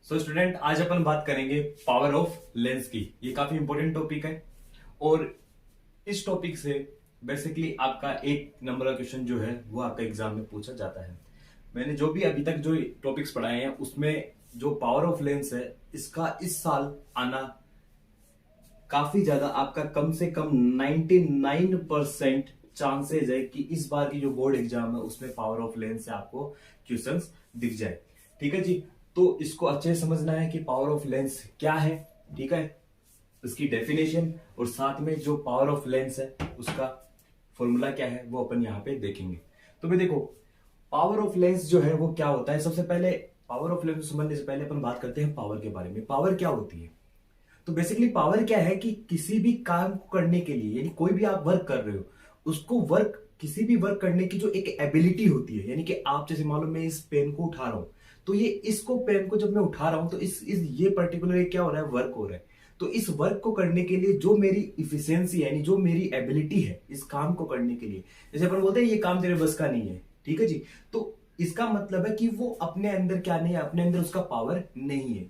So student, आज अपन बात करेंगे पावर ऑफ लेंस की। ये काफी इंपॉर्टेंट टॉपिक है और इस टॉपिक से बेसिकली आपका एक नंबर का क्वेश्चन जो है वो आपका एग्जाम में पूछा जाता है। मैंने जो भी अभी तक जो टॉपिक्स पढ़ाए हैं उसमें जो पावर ऑफ लेंस है इसका इस साल आना काफी ज्यादा, आपका कम से कम 99% चांसेस है कि इस बार की जो बोर्ड एग्जाम है उसमें पावर ऑफ लेंस से आपको क्वेश्चंस दिख जाए। ठीक है जी, तो इसको अच्छे से समझना है कि पावर ऑफ लेंस क्या है। ठीक है, उसकी डेफिनेशन और साथ में जो पावर ऑफ लेंस है उसका फॉर्मूला क्या है वो अपन यहाँ पे देखेंगे। तो भाई देखो, पावर ऑफ लेंस जो है वो क्या होता है। सबसे पहले पावर ऑफ लेंस समझने से पहले अपन बात करते हैं पावर के बारे में। पावर क्या होती है? तो बेसिकली पावर क्या है कि किसी भी काम को करने के लिए, यानी कोई भी आप वर्क कर रहे हो उसको किसी भी वर्क करने की जो एक एबिलिटी होती है, यानी कि आप जैसे मालूम मैं इस पेन को उठा रहा हूं तो ये इसको पेन को जब मैं उठा रहा हूं तो इस ये पर्टिकुलर क्या हो रहा है, वर्क हो रहा है। तो इस वर्क को करने के लिए जो मेरी इफिशियंसी यानी जो मेरी एबिलिटी है इस काम को करने के लिए, जैसे अपन बोलते हैं ये काम तेरे बस का नहीं है, ठीक है जी, तो इसका मतलब है कि वो अपने अंदर क्या नहीं है, अपने अंदर उसका पावर नहीं है।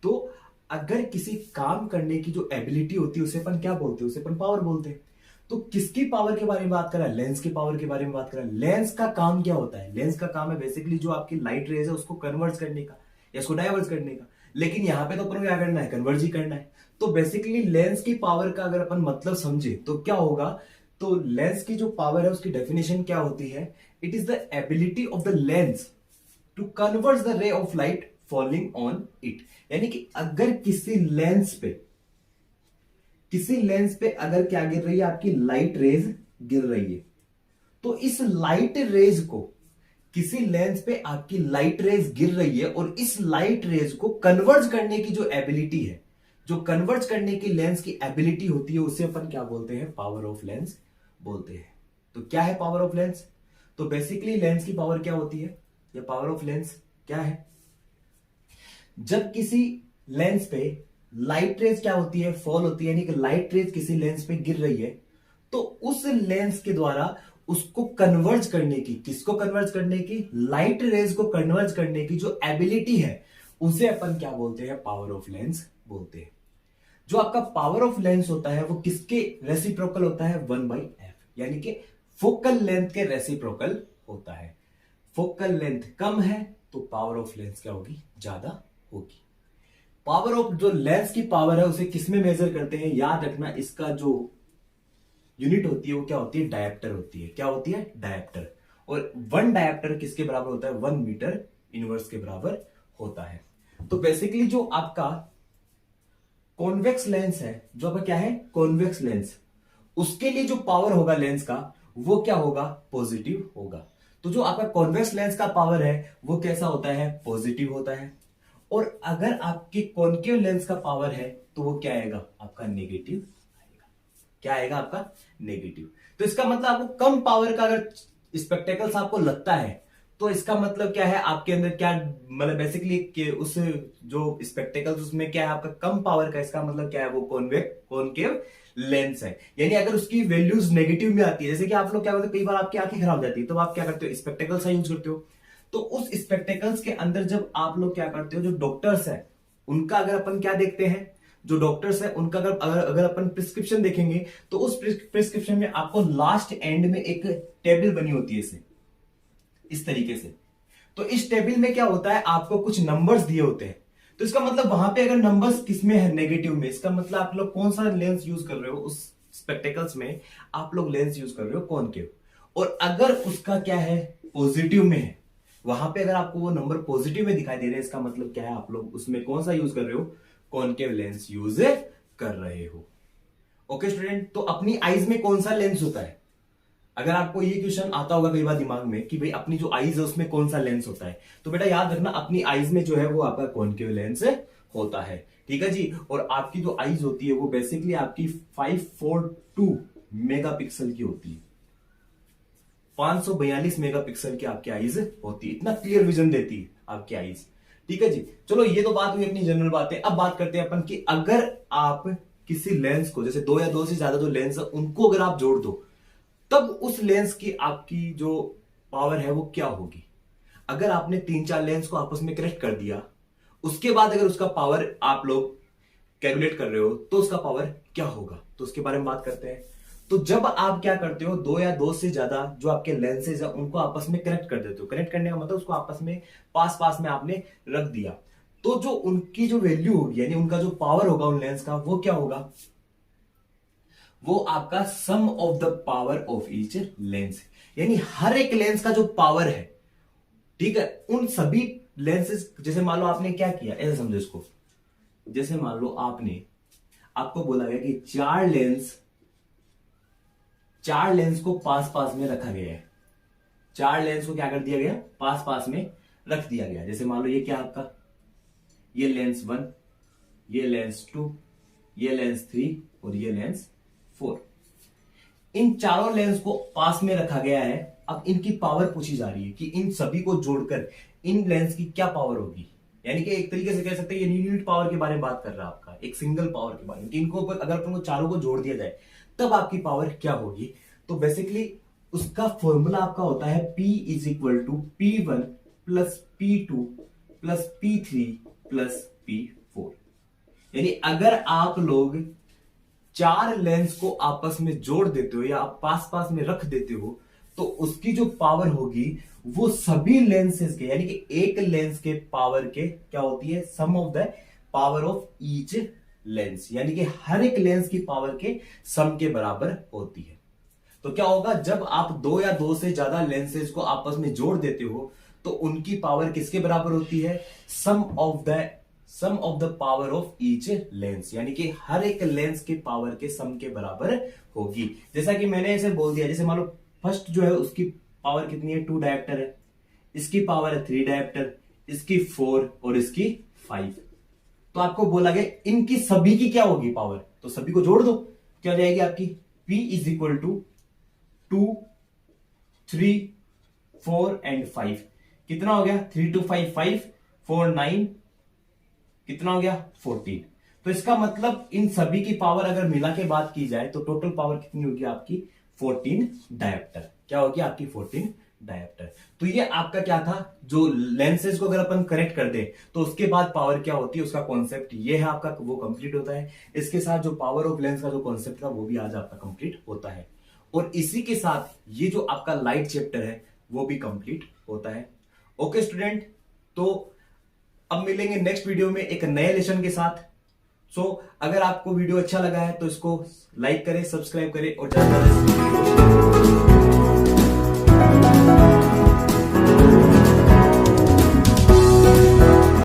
तो अगर किसी काम करने की जो एबिलिटी होती है उसे अपन क्या बोलते हैं, उसे अपन पावर बोलते हैं। तो किसकी पावर के बारे में बात करें? लेंस की पावर के बारे में बात करें। लेंस का काम क्या होता है? लेंस का काम है बेसिकली जो आपकी लाइट रेज है उसको कन्वर्ट करने का या उसको डाइवर्ट करने का। लेकिन यहां पे तो अपन को क्या करना है, कन्वर्ट ही करना है। तो बेसिकली लेंस की पावर का अगर अपन मतलब समझे तो क्या होगा, तो लेंस की जो पावर है उसकी डेफिनेशन क्या होती है? It is the ability of the lens to convert the ray of light falling on it. यानी कि अगर किसी लेंस पे अगर क्या गिर रही है, आपकी लाइट रेज गिर रही है, तो इस लाइट रेज को, किसी लेंस पे आपकी लाइट रेज गिर रही है और इस लाइट रेज को कन्वर्ज करने की जो एबिलिटी है, जो कन्वर्ज करने की लेंस की एबिलिटी होती है उसे अपन क्या बोलते हैं? पावर ऑफ लेंस बोलते हैं। तो क्या है पावर ऑफ लेंस? तो बेसिकली लेंस की पावर क्या होती है या पावर ऑफ लेंस क्या है? जब किसी लेंस पे लाइट रेज क्या होती है, फॉल होती है, यानी कि लाइट रेज किसी लेंस पे गिर रही है, तो उस लेंस के द्वारा उसको कन्वर्ज करने की, किसको कन्वर्ज करने की? लाइट रेज को कन्वर्ज करने की जो एबिलिटी है उसे अपन क्या बोलते हैं? पावर ऑफ लेंस बोलते हैं। जो आपका पावर ऑफ लेंस होता है वो किसके रेसिप्रोकल होता है? 1/f, यानी कि फोकल लेंथ के रेसिप्रोकल होता है। फोकल लेंथ कम है तो पावर ऑफ लेंस क्या होगी? ज्यादा होगी। पावर ऑफ जो लेंस की पावर है उसे किसमें मेजर करते हैं? याद रखना, इसका जो यूनिट होती है वो क्या होती है? डायप्टर होती है। क्या होती है? डायप्टर। और 1 डायप्टर किसके बराबर होता है? 1 मीटर इनवर्स के बराबर होता है। तो बेसिकली जो आपका कॉन्वेक्स लेंस है, जो आपका क्या है? कॉन्वेक्स लेंस, उसके लिए जो पावर होगा लेंस का वो क्या होगा? पॉजिटिव होगा। तो जो आपका कॉन्वेक्स लेंस का पावर है वो कैसा होता है? पॉजिटिव होता है। और अगर आपकी कॉन्केव लेंस का पावर है तो वो क्या आएगा? आपका नेगेटिव आएगा। क्या आएगा? आपका नेगेटिव। तो इसका मतलब आपको कम पावर का अगर स्पेक्टेकल्स आपको लगता है तो इसका मतलब क्या है? आपके अंदर क्या, मतलब बेसिकली उस जो स्पेक्टेकल्स उसमें क्या है? आपका कम पावर का, इसका मतलब क्या है? वो कॉनकेव लेंस है। यानी अगर उसकी वैल्यूज नेगेटिव में आती है, जैसे कि आप लोग क्या करते हो, कई बार आपकी आंखें खराब हो जाती है तो आप क्या करते हो? स्पेक्टेकल्स का यूज करते हो। तो उस स्पेक्टेकल्स के अंदर जब आप लोग क्या करते हो, जो डॉक्टर्स है उनका अगर अपन क्या देखते हैं, जो डॉक्टर्स है उनका अगर अपन प्रिस्क्रिप्शन देखेंगे तो उस प्रिस्क्रिप्शन में आपको लास्ट एंड में एक टेबल बनी होती है इस तरीके से। तो इस टेबल में क्या होता है? आपको कुछ नंबर्स दिए होते हैं। तो इसका मतलब वहां पे अगर नंबर्स किसमें है? नेगेटिव में। इसका मतलब आप लोग कौन सा लेंस यूज कर रहे हो? उस स्पेक्टेकल्स में आप लोग लेंस यूज कर रहे हो कॉनकेव। और अगर उसका क्या है? पॉजिटिव में है, वहां पे अगर आपको वो नंबर पॉजिटिव में दिखाई दे रहे हैं, इसका मतलब क्या है? आप लोग उसमें कौन सा यूज कर रहे हो? कॉनकेव लेंस यूज कर रहे हो। ओके स्टूडेंट, तो अपनी आईज में कौन सा लेंस होता है? अगर आपको ये क्वेश्चन आता होगा कई बार दिमाग में कि भाई अपनी जो आईज है उसमें कौन सा लेंस होता है, तो बेटा याद रखना अपनी आईज में जो है वो आपका कॉनकेव लेंस होता है। ठीक है जी। और आपकी जो आईज होती है वो बेसिकली आपकी 542 मेगापिक्सल की होती है। 542 मेगापिक्सल की आपकी आईज होती है। इतना क्लियर विजन देती है आपकी आईज। ठीक है जी। चलो ये तो बात हुई अपनी जनरल बातें। अब बात करते हैं अपन कि अगर आप किसी लेंस को, जैसे 2 या 2 से ज्यादा जो लेंस है उनको अगर आप जोड़ दो तब उस लेंस की आपकी जो पावर है वो क्या होगी? अगर आपने 3-4 लेंस को आपस में कनेक्ट कर दिया उसके बाद अगर उसका पावर आप लोग कैलकुलेट कर रहे हो तो उसका पावर क्या होगा, तो उसके बारे में बात करते हैं। तो जब आप क्या करते हो, दो या दो से ज्यादा जो आपके लेंसेज है उनको आपस में कनेक्ट कर देते हो। कनेक्ट करने का मतलब उसको आपस में पास पास में आपने रख दिया, तो जो उनकी जो वैल्यू होगी यानी उनका जो पावर होगा उन लेंस का, वो क्या होगा, वो आपका sum of the power of each lens, यानी हर एक लेंस का जो पावर है, ठीक है, उन सभी लेंसेज, जैसे मान लो आपने क्या किया, ऐसे समझो इसको, जैसे मान लो आपको बोला गया कि चार लेंस को पास पास में रखा गया है। चार लेंस को क्या कर दिया गया, पास पास में रख दिया गया। जैसे मान लो ये क्या आपका, ये लेंस 1, ये लेंस 2, ये लेंस 3 और ये लेंस 4। इन चारों लेंस को पास में रखा गया है। अब इनकी पावर पूछी जा रही है कि इन सभी को जोड़कर इन लेंस की क्या पावर होगी, यानी कि एक तरीके से कह सकते हैं ये यूनिट पावर के बारे में बात कर रहा है आपका, एक सिंगल पावर के बारे में, कि इनको अगर तुमको चारों को जोड़ दिया जाए तब आपकी पावर क्या होगी। तो बेसिकली उसका फॉर्मूला आपका होता है P is equal to P1 plus P2 plus P3 plus P4। यानी अगर आप लोग चार लेंस को आपस में जोड़ देते हो या आप पास पास में रख देते हो तो उसकी जो पावर होगी वो सभी लेंसेज के, यानी कि एक लेंस के पावर के क्या होती है, sum of the power of each lens, यानी कि हर एक लेंस की पावर के सम के बराबर होती है। तो क्या होगा, जब आप दो या दो से ज्यादा लेंसेज को आपस में जोड़ देते हो तो उनकी पावर किसके बराबर होती है, sum of the power of each lens, यानी कि हर एक लेंस के पावर के सम के बराबर होगी। जैसा कि मैंने ऐसे बोल दिया, जैसे मान लो फर्स्ट जो है उसकी पावर कितनी है, 2 डायोप्टर है, इसकी पावर है 3 डायोप्टर, इसकी 4 और इसकी 5। तो आपको बोला गया इनकी सभी की क्या होगी पावर, तो सभी को जोड़ दो, क्या हो जाएगी आपकी P is equal to 2, 3, 4 and 5। कितना हो गया, 3 2 5 5 4 9, कितना हो गया 14। तो इसका मतलब इन सभी की पावर अगर मिला के बात की जाए तो टोटल पावर कितनी होगी आपकी 14 डायोप्टर, क्या होगी आपकी 14 डायोप्टर। तो ये आपका क्या था, जो लेंसेज को अगर अपन कनेक्ट कर दे तो उसके बाद पावर क्या होती है, उसका कॉन्सेप्ट ये है आपका, वो कंप्लीट होता है। इसके साथ जो पावर ऑफ लेंस का जो कॉन्सेप्ट था वो भी आज आपका कंप्लीट होता है, और इसी के साथ ये जो आपका लाइट चैप्टर है वो भी कंप्लीट होता है। ओके स्टूडेंट, तो अब मिलेंगे नेक्स्ट वीडियो में एक नए लेसन के साथ। सो अगर आपको वीडियो अच्छा लगा है तो इसको लाइक करें, सब्सक्राइब करें और ज्यादा से ज्यादा